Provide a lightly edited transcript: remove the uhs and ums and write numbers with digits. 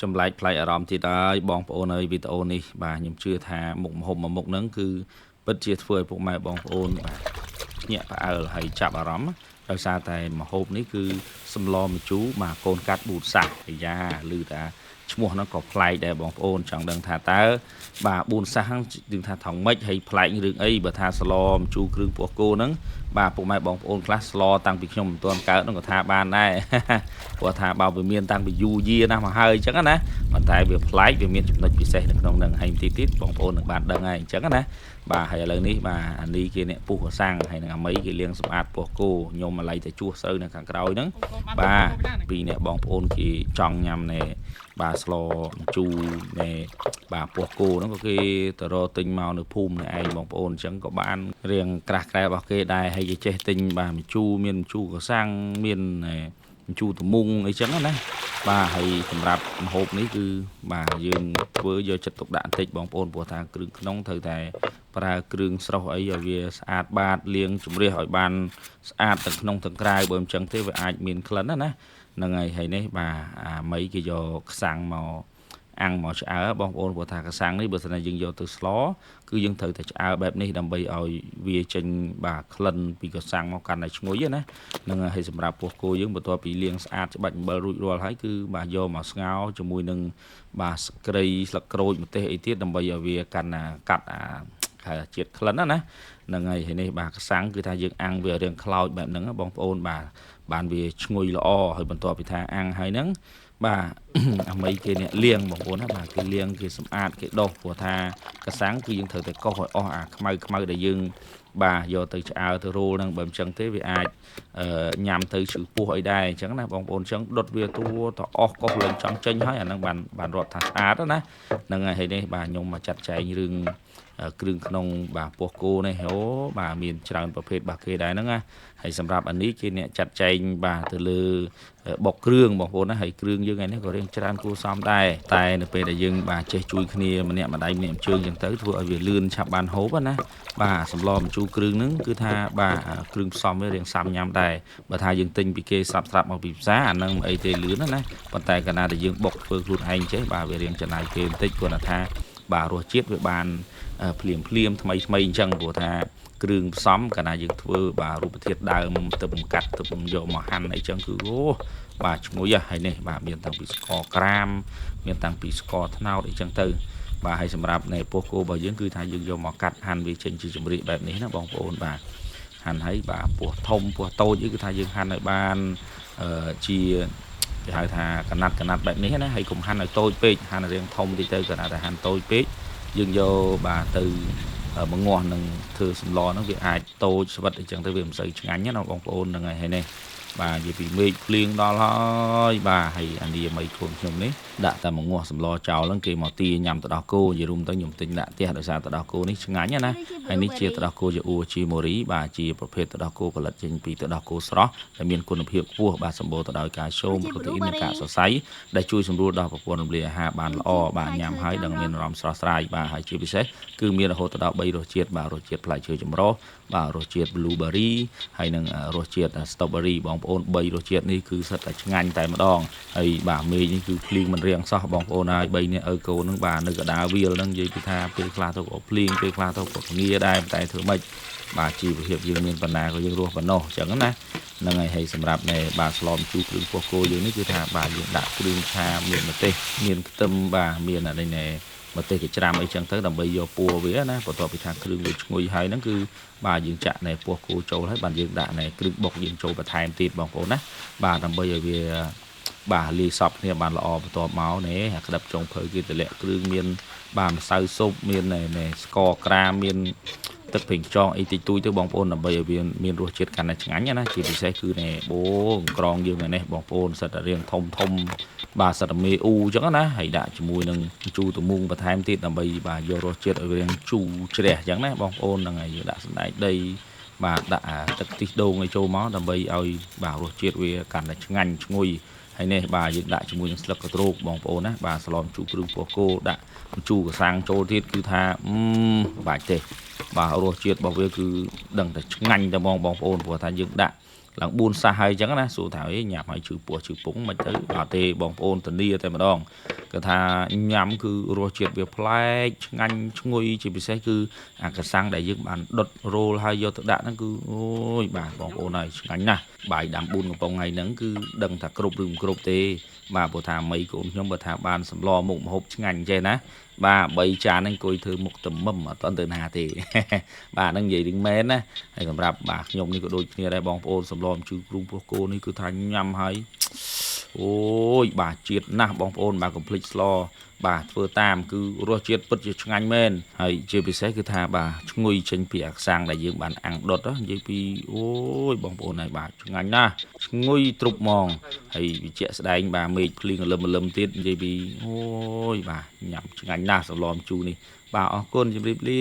ចម្លែកផ្លែអារម្មណ៍ទៀតហើយបងប្អូនអើយវីដេអូនេះបាទខ្ញុំជឿថាមុខម្ហូបមួយមុខហ្នឹងគឺពិតជាធ្វើឲ្យពុកម៉ែបងប្អូនបាទភ្ញាក់ផ្អើលហើយចាប់អារម្មណ៍ដោយសារតែម្ហូបនេះគឺសម្លម្ជូរបាទកូនកាត់ប៊ូសាសអាយ៉ាឮថាឈ្មោះហ្នឹងក៏ប្លែកដែរបងប្អូនចង់ដឹងថាតើបាទប៊ូនសាសហ្នឹងយើងថាថងម៉េចហើយប្លែករឿងអីបើថាស្លម្ជូរគ្រឿងពោះគោហ្នឹងបាទពុកម៉ែបងប្អូនខ្លះស្លតាំងពីខ្ញុំមិនទាន់កើតហ្នឹងក៏ថាបានដែរព្រោះថាបើវាមានតាំងពីយូរយារណាស់មកហើយអញ្ចឹងណាប៉ុន្តែវាប្លែកវាមានចំណុចពិសេសនៅក្នុងហ្នឹងហើយបន្តិចទៀតបងប្អូននឹងបានដឹងហើយអញ្ចឹងណាបាទហើយឥឡូវនេះបាទអានេះគេអ្នកពុះកសាំងហើយនឹងអាមីគេលាងសម្អាតពោះគោខ្ញុំមកឡៃតែជួសស្រូវនៅខាងក្រោយហ្នឹងបាទពីអ្នកបងប្អូនគេចង់ញ៉ាំណែបាទស្លម្ជូរណែបាទពោះគោហ្នឹងក៏គេទៅរកទិញមកនៅភូមិនេះឯងបងប្អូនអញ្ចឹងក៏បានរៀងក្រាស់ក្រែរបស់គេដែរហើយគេចេះទិញបាទម្ជូរមានម្ជូរកសាំងមានម្ជូរត្មុងអីចឹងណាបាទហើយសម្រាប់ម្ហូបនេះគឺបាទយើងធ្វើយកចិត្តទុកដាក់បន្តិចបងប្អូនព្រោះថាគ្រឿងក្នុងត្រូវតែប្រើគ្រឿងស្រស់អីឲ្យវាស្អាតបាតលាងជម្រះឲ្យបានស្អាតទាំងក្នុងទាំងក្រៅបើមិនចឹងទេវាអាចមានក្លិនណាហ្នឹងហើយនេះបាទអាមីគេយកខ្សាំងមកអាំងមកឆ្អើបងប្អូនព្រោះថាខ្សាំងនេះបើសិនជាយើងយកទៅស្លគឺយើងត្រូវតែឆ្អើបែបនេះដើម្បីឲ្យវាចេញបាទក្លិនពីខ្សាំងមកកាន់តែឈ្ងុយណានឹងហើយសម្រាប់ពោះគោយើងបន្ទាប់ពីលាងស្អាតច្បាច់អំបិលរួចរាល់ហើយគឺបាទយកមកស្ងោរជាមួយនឹងបាទស្ក្រៃស្លឹកក្រូចម្ទេសអីទៀតដើម្បីឲ្យវាកាន់កាត់ជាតិក្លិនណាហ្នឹងហើយនេះបាទខ្សាំងគឺថាយើងអាំងវារៀងខ្លោចបែបហ្នឹងបងប្អូនបាទបានវាឈ្ងុយល្អហើយបន្ទាប់ពីថាអាំងហើយហ្នឹងបាទអាមីគេអ្នកលាងបងប្អូនណាបាទគេលាងគេសម្អាតគេដុសព្រោះថាកសាំងគឺយើងត្រូវតែកោសឲ្យអស់អាខ្មៅដែលយើងបាទយកទៅឆ្អើទៅរោលហ្នឹងបើមិនចឹងទេវាអាចញ៉ាំទៅឈឺពោះអីដែរអញ្ចឹងណាបងប្អូនអញ្ចឹងដុតវាតួទៅអស់កោសលេងចង់ចេញហើយអាហ្នឹងបានរាប់ថាស្អាតណាហ្នឹងហើយនេះបាទខ្ញុំមកចាត់ចែងរឿងគ្រឿងក្នុងបាទពោះគោនេះអូបាទមានច្រើនប្រភេទបាទគេដែរហ្នឹងណាហើយសម្រាប់អានេះគេអ្នកចាត់ចែងបាទទៅលើបុកគ្រឿងបងប្អូនណាហើយគ្រឿងយើងឯនេះក៏រៀងច្រើនគួរសមដែរតែនៅពេលដែលយើងបាទចេះជួយគ្នាម្នាក់ម្ដាយម្នាក់ជើងអញ្ចឹងទៅធ្វើឲ្យវាលឿនឆាប់បានហូបណាបាទសម្លម្ជូរគ្រឿងហ្នឹងគឺថាបាទគ្រឿងផ្សំវារៀងសាំញ៉ាំដែរបើថាយើងទិញពីគេស្រាប់មកពីផ្សារអាហ្នឹងមិនអីទេលឿនណាប៉ុន្តែកាលណាដែលយើងបុកធ្វើខ្លួនឯងចេះបាទវារៀងចំណាយពេលបន្តិចព្រោះថាបាទរសជាតិវាបានភ្លាមថ្មីអញ្ចឹងព្រោះថាគ្រឿងផ្សំកាលណាយើងធ្វើបាទរូបធាតុដើមទៅបង្កាត់ទៅយកមកហាន់អីចឹងគឺអូបាទឈ្ងុយហើយនេះបាទមានតាំងពីស្ករក្រាមមានតាំងពីស្ករត្នោតអីចឹងទៅបាទហើយសម្រាប់នៃពោះគោរបស់យើងគឺថាយើងយកមកកាត់ហាន់វាចេញជាចម្រៀកបែបនេះណាបងប្អូនបាទហាន់ហើយបាទពោះធំពោះតូចគឺថាយើងហាន់ឲ្យបានជាគេហៅថាកណាត់បែបនេះណាហើយកុំហាន់ឲ្យតូចពេកហាន់រាងធំតិចទៅកណាត់តែហាន់តូចពេកយើងយកបាទទៅមកងាស់នឹងធ្វើសម្លហ្នឹងវាអាចតូចស្វិតអីចឹងទៅវាមិនសូវឆ្ងាញ់ណាបងប្អូនហ្នឹងហើយនេះបាទនិយាយពីមេឃភ្លៀងដល់ហើយបាទហើយអានេះមីខ្លួនខ្ញុំនេះដាក់តែមកងាស់សម្លចោលហ្នឹងគេមកទាញ៉ាំទឹកដោះគោនិយាយរួមទៅខ្ញុំទិញដាក់ផ្ទះដោយសារទឹកដោះគោនេះឆ្ងាញ់ណាហើយនេះជាទឹកដោះគោជាអ៊ូជីម៉ូរីបាទជាប្រភេទទឹកដោះគោផលិតចេញពីទឹកដោះគោស្រស់ដែលមានគុណភាពខ្ពស់បាទសម្បូរទៅដោយកាល់ស្យូមប្រូតេអ៊ីននិងកាកសរសៃដែលជួយសម្រួលដល់ប្រព័ន្ធរំលាយអាហារបានល្អបាទញ៉ាំហើយដឹងមានអារម្មណ៍ស្រស់ស្រាយបាទហើយជាពិសេសគឺមានរហូតដល់3រសជាតិបាទរសជាតិផ្លែឈើចម្រុះបាទរសជាតិ blueberry ហើយនិងរសជាតិ strawberry បងប្អូន3រសជាតិនេះគឺសិតតែឆ្ងាញ់តែម្ដងហើយបាទមេឃនេះគឺភ្លៀងមិនរៀងសោះបងប្អូនហើយ3នាក់ឪកូនហ្នឹងបាទនៅកដាលវាលហ្នឹងនិយាយពីថាពេលខ្លះទៅក៏ភ្លៀងពេលខ្លះទៅក៏ងារដែរតែធ្វើម៉េចបាទជីវភាពយើងមានបណ្ណាក៏យើងរស់ប៉ុណ្ណោះអញ្ចឹងណាហ្នឹងហើយសម្រាប់នៃបាទស្លម្ជូរគ្រឿងពោះគោយើងនេះគឺថាបាទយើងដាក់គ្រឿងឆាមានម្ទេសមានខ្ទឹមបាទមានអានេះណែម្ទេសកច្រាំអីចឹងទៅដើម្បីយកពួរវាណាបន្ទាប់ពីថាគ្រឿងវាឈ្ងុយហើយហ្នឹងគឺបាទយើងចាក់ណែពោះគោចូលហើយបាទយើងដាក់ណែគ្រឿងបុកយើងចូលបន្ថែមទៀតបងប្អូនណាបាទដើម្បីឲ្យវាបាទលាយសពគ្នាបានល្អបន្ទាប់មកណែក្តាប់ចុងភៅគេតម្លាក់គ្រឿងមានបាទម្សៅស៊ុបមានណែស្ករក្រាមមានទឹកប្រេងខ្យងអីតិចតួចទៅបងប្អូនដើម្បីឲ្យវាមានរសជាតិកាន់តែឆ្ងាញ់ណាជាពិសេសគឺណែបូក្រងយើងនេះបងប្អូនសិតតែរៀងធំបាទសិតតែមេអ៊ូអញ្ចឹងណាហើយដាក់ជាមួយនឹងជូរត្មុងបន្ថែមទៀតដើម្បីបាទយករសជាតិឲ្យវារៀងជូរជ្រះអញ្ចឹងណាបងប្អូនហ្នឹងហើយយើងដាក់សណ្តែកដីបាទដាក់ទឹកខ្ទិះដូងឲ្យចូលមកដើម្បីឲ្យបាទរសជាតិវាកាន់តែឆ្ងាញ់ឈ្ងុយហើយនេះបាទយើងដាក់ជាមួយនឹងស្លឹកកទ្រូកបងប្អូនណាបាទស្លម្ជូរគ្រឿងពោះគោដាក់ម្ជូរកសាំងចូលទៀតគឺថាបាច់ទេបាទរសជាតិរបស់វាគឺដឹងតែឆ្ងាញ់តែបងប្អូនព្រោះថាយើងដាក់ ឡើង4សាសហើយអញ្ចឹងណាសួរថាអីញ៉ាំហើយជឺពោះជឺពងមិនទៅអត់ទេបងប្អូនធានាតែម្ដងគាត់ថាញ៉ាំគឺរសជាតិវាប្លែកឆ្ងាញ់ឈ្ងុយជាពិសេសគឺអាកសាំងដែលយើងបានដុតរោលហើយយកទៅដាក់ហ្នឹងគឺអូយបាទបងប្អូនហើយឆ្ងាញ់ណាស់បាយដាំ4កំប៉ុងថ្ងៃហ្នឹងគឺដឹងថាគ្រប់ឬមិនគ្រប់ទេបាទព្រោះថាមីកូនខ្ញុំបើថាបានសម្លមុខម្ហូបឆ្ងាញ់ចេះណាបាទ3ចានហ្នឹងអង្គុយធ្វើមុខទំមឹមអត់ទៅណាទេបាទហ្នឹងនិយាយរឿងមែនណាហើយសម្រាប់បាទខ្ញុំនេះក៏ដូចគ្នាដែរបងប្អូនសម្លម្ជូរគ្រូពោះគោនេះគឺថាញ៉ាំហើយអូយបាទជាតិណាស់បងប្អូនបាទកុំភ្លេចស្លបាទធ្វើតាមគឺរសជាតិពិតជាឆ្ងាញ់មែនហើយជាពិសេសគឺថាបាទឈ្ងុយចេញពីអាខ្សាំងដែលយើងបានអាំងដុតនិយាយពីអូយបងប្អូនហើយបាទឆ្ងាញ់ណាស់ឈ្ងុយទ្រុបហ្មងហើយវាជាក់ស្ដែងបាទមេឃភ្លៀងលឹមទៀតនិយាយពីអូយបាទញ៉ាំឆ្ងាញ់ណាស់សម្លម្ជូរនេះបាទអរគុណជម្រាបលា